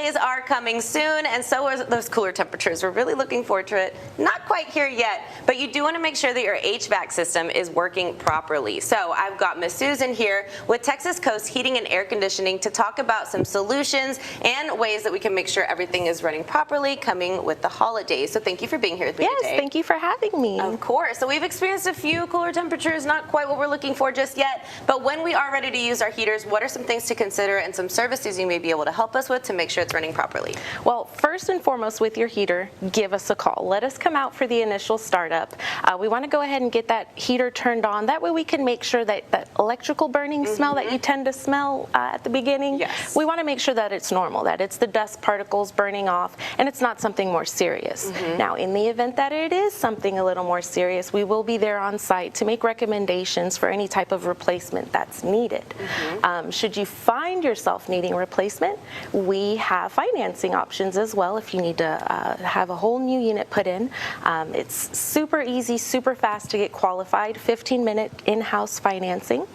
holidays are coming soon, and so are those cooler temperatures. We're really looking forward to it. Not quite here yet, but you do want to make sure that your HVAC system is working properly. So I've got Miss Susan here with Texas Coast Heating and Air Conditioning to talk about some solutions and ways that we can make sure everything is running properly coming with the holidays. So thank you for being here with me today. Yes, thank you for having me. Of course. So we've experienced a few cooler temperatures, not quite what we're looking for just yet, but when we are ready to use our heaters, what are some things to consider and some services you may be able to help us with to make sure it's running properly? Well, first and foremost with your heater, give us a call. Let us come out for the initial startup. We want to go ahead and get that heater turned on. That way we can make sure that that electrical burning smell that you tend to smell at the beginning, we want to make sure that it's normal, that it's the dust particles burning off, and it's not something more serious. Now, in the event that it is something a little more serious, we will be there on site to make recommendations for any type of replacement that's needed. Should you find yourself needing replacement, we have financing options as well if you need to have a whole new unit put in. It's super easy, super fast to get qualified, 15-minute in-house financing.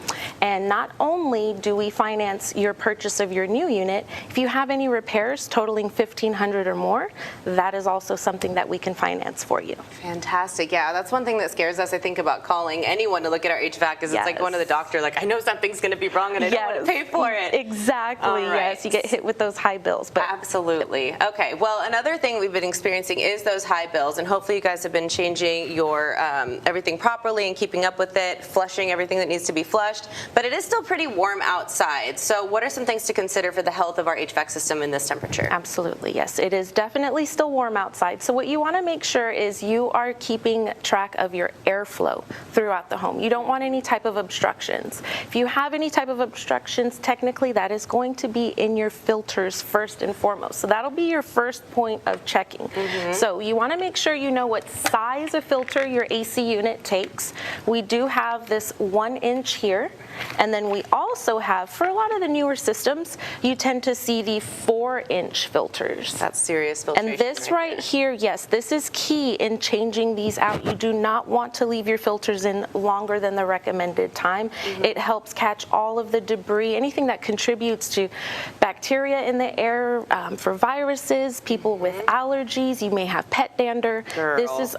And not only do we finance your purchase of your new unit, if you have any repairs totaling $1,500 or more, that is also something that we can finance for you. Fantastic. Yeah, that's one thing that scares us, I think, about calling anyone to look at our HVAC is it's like going to the doctor, like, I know something's going to be wrong and I don't want to pay for it. Exactly, yes. You get hit with those high bills. But absolutely. Okay, well, another thing we've been experiencing is those high bills, and hopefully you guys have been changing your everything properly and keeping up with it, flushing everything that needs to be flushed, but it is still pretty warm outside. So what are some things to consider for the health of our HVAC system in this temperature? Absolutely, yes. It is definitely still warm outside. So what you want to make sure is you are keeping track of your airflow throughout the home. You don't want any type of obstructions. If you have any type of obstructions, technically that is going to be in your filters first and foremost. So that'll be your first point of checking. So you want to make sure you know what size of filter your AC unit takes. We do have this 1 inch here, and then we also have, for a lot of the newer systems, you tend to see the 4-inch filters. That's serious filtration. And this right here, yes, this is key in changing these out. You do not want to leave your filters in longer than the recommended time. It helps catch all of the debris, anything that contributes to bacteria in the air, for viruses, people with allergies. You may have pet dander. Girl. This is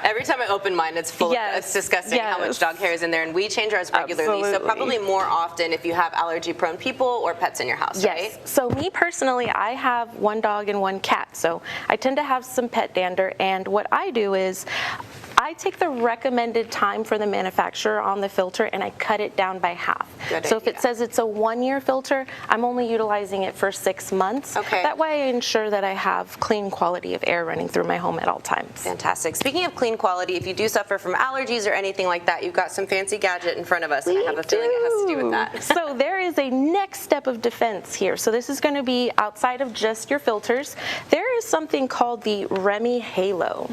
every time I open mine, it's full of, it's disgusting how much dog hair is in there, and we change ours regularly. So probably more often if you have allergy prone people or pets in your house, right? So me personally, I have 1 dog and 1 cat, so I tend to have some pet dander, and what I do is I take the recommended time for the manufacturer on the filter and I cut it down by half. So if it says it's a 1-year filter, I'm only utilizing it for 6 months. That way I ensure that I have clean quality of air running through my home at all times. Fantastic. Speaking of clean quality, if you do suffer from allergies or anything like that, you've got some fancy gadget in front of us, and I have a feeling it has to do with that. So there is a next step of defense here. So this is going to be outside of just your filters. There is something called the REMI Halo.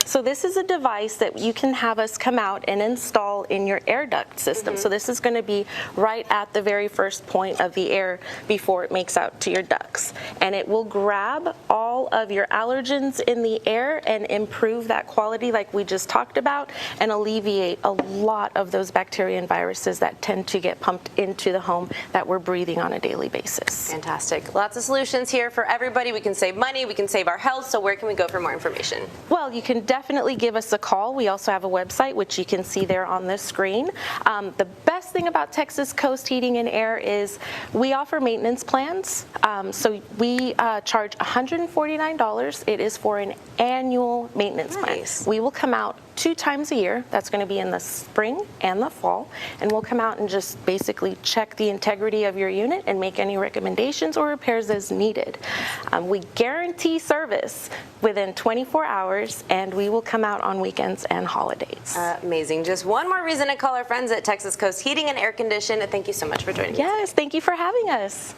So this is a device that you can have us come out and install in your air duct system. So this is going to be right at the very first point of the air before it makes out to your ducts. And it will grab all of your allergens in the air and improve that quality like we just talked about, and alleviate a lot of those bacteria and viruses that tend to get pumped into the home that we're breathing on a daily basis. Fantastic. Lots of solutions here for everybody. We can save money, we can save our health. So where can we go for more information? Well, you can definitely give us a call. We also have a website, which you can see there on the screen. The best thing about Texas Coast Heating and Air is we offer maintenance plans. So we charge $149. It is for an annual maintenance plan. We will come out 2 times a year. That's going to be in the spring and the fall, and we'll come out and just basically check the integrity of your unit and make any recommendations or repairs as needed. We guarantee service within 24 hours, and we will come out on weekends and holidays. Amazing. Just one more reason to call our friends at Texas Coast Heating and Air Condition. Thank you so much for joining us. Yes, thank you for having us.